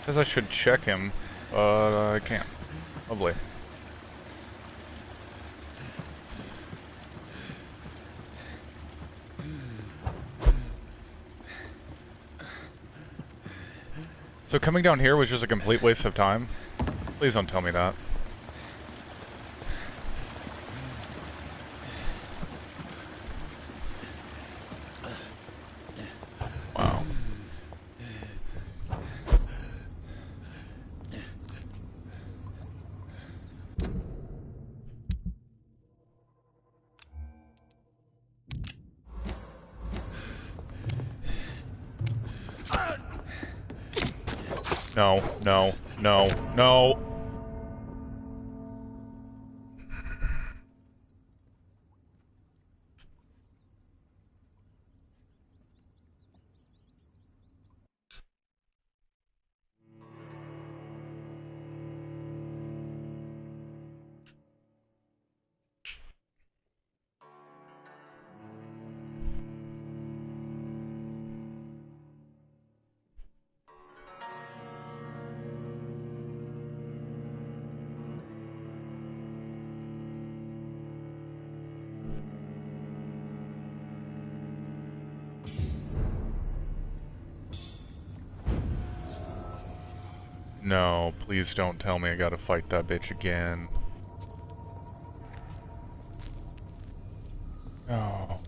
Says I should check him, but I can't. Lovely. So coming down here was just a complete waste of time? Please don't tell me that. Wow. No, no, no, no. No, please don't tell me I gotta fight that bitch again. No.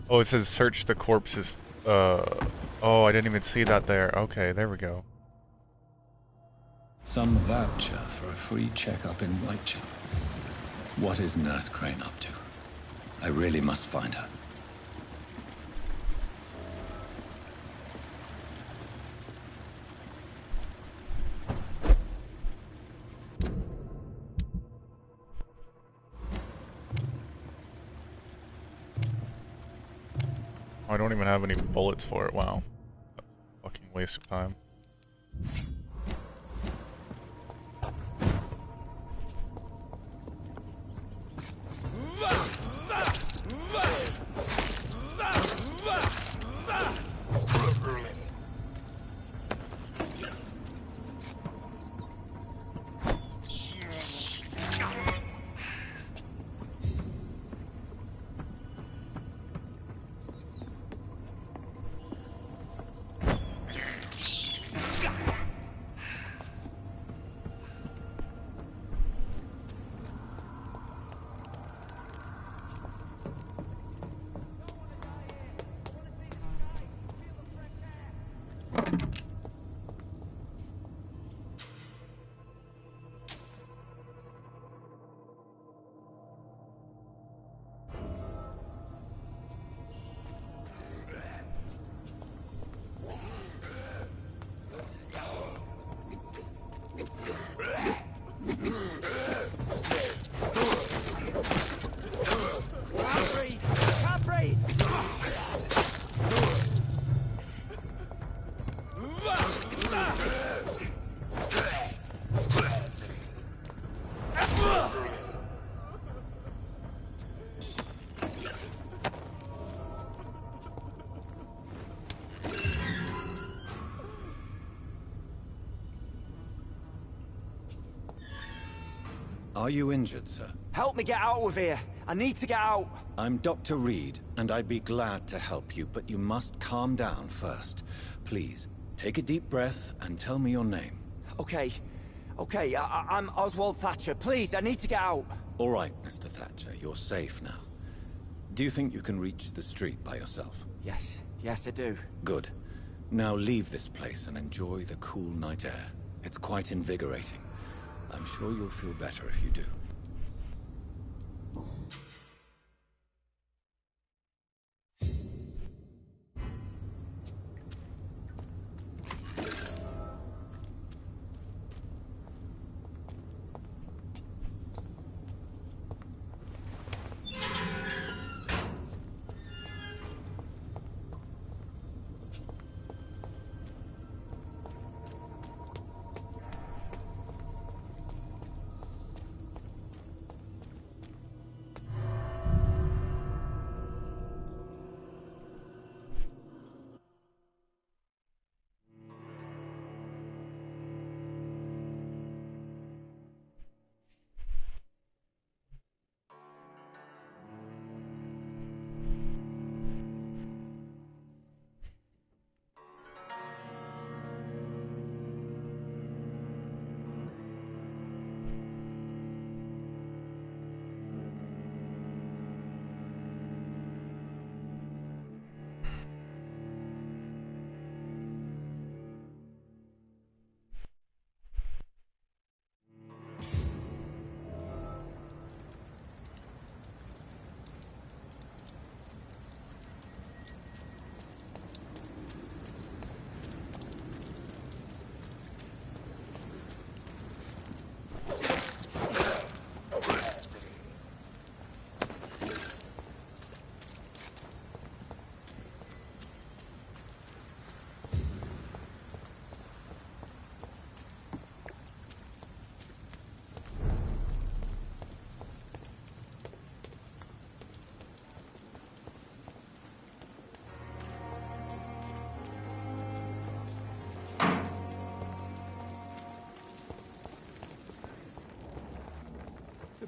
Oh, it says search the corpses. Oh, I didn't even see that there. Okay, there we go. Some voucher for a free checkup in Whitechapel. What is Nurse Crane up to? I really must find her. I don't even have any bullets for it. Wow. Fucking waste of time. Are you injured, sir? Help me get out of here. I need to get out. I'm Dr. Reed, and I'd be glad to help you, but you must calm down first. Please, take a deep breath and tell me your name. Okay. I'm Oswald Thatcher. Please, I need to get out. All right, Mr. Thatcher, you're safe now. Do you think you can reach the street by yourself? Yes, I do. Good. Now leave this place and enjoy the cool night air. It's quite invigorating. I'm sure you'll feel better if you do.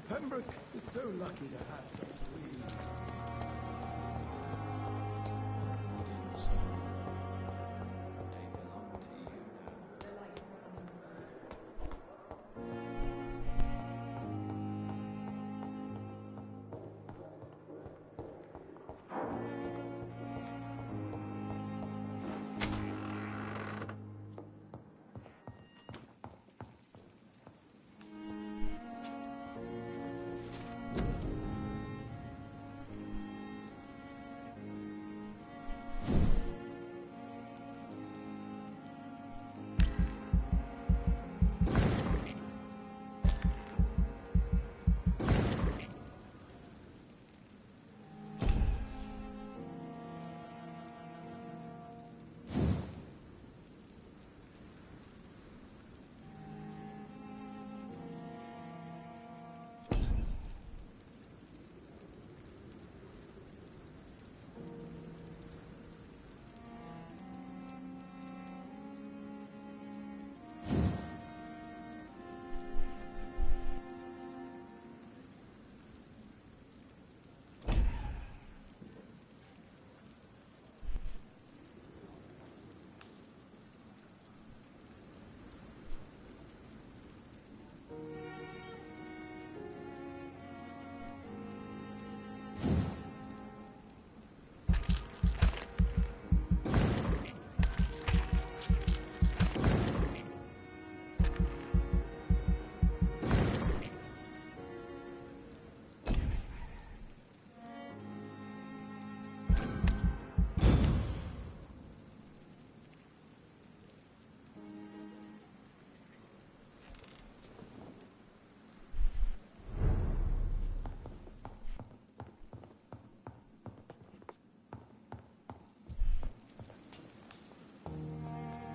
Pembroke is so lucky to have Dr. Reed.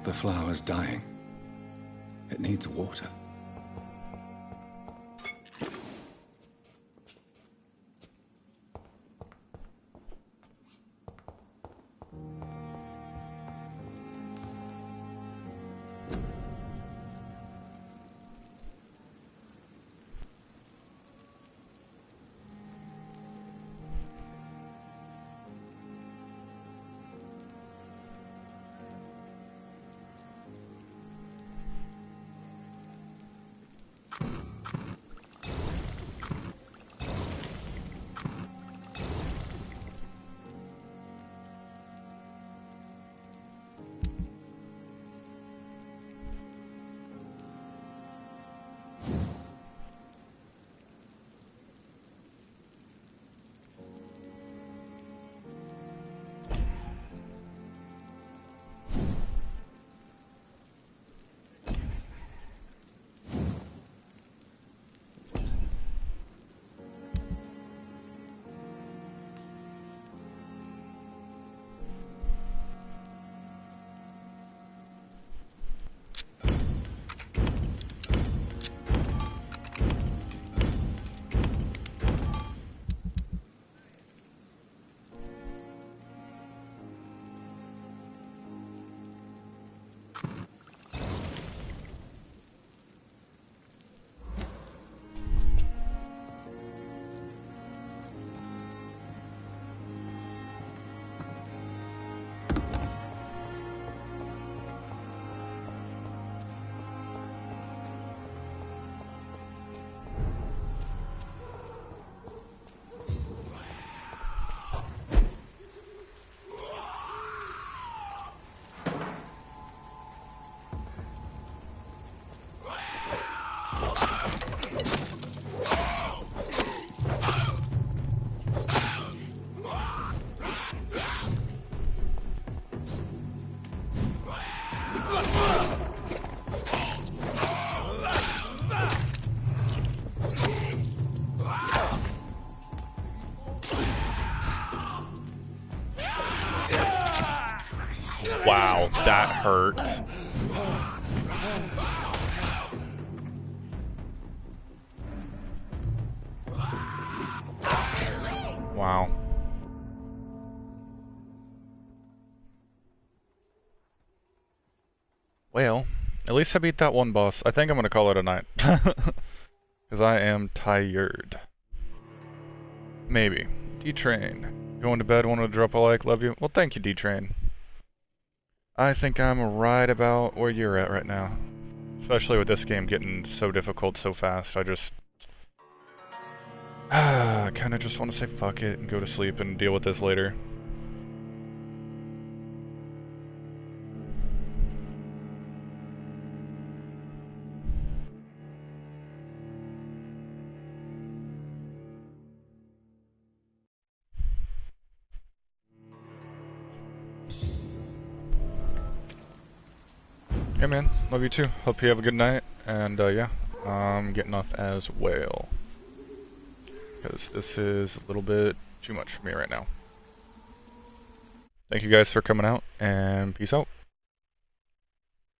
The flower's dying. It needs water. Wow, that hurt. Wow. Well, at least I beat that one boss. I think I'm gonna call it a night. Because I am tired. Maybe. D-Train. Going to bed, wanted to drop a like, love you. Well, thank you, D-Train. I think I'm right about where you're at right now. Especially with this game getting so difficult so fast. I just... I kinda just want to say fuck it and go to sleep and deal with this later. Yeah, man. Love you too. Hope you have a good night. And, yeah. I'm getting off as well. Because this is a little bit too much for me right now. Thank you guys for coming out, and peace out.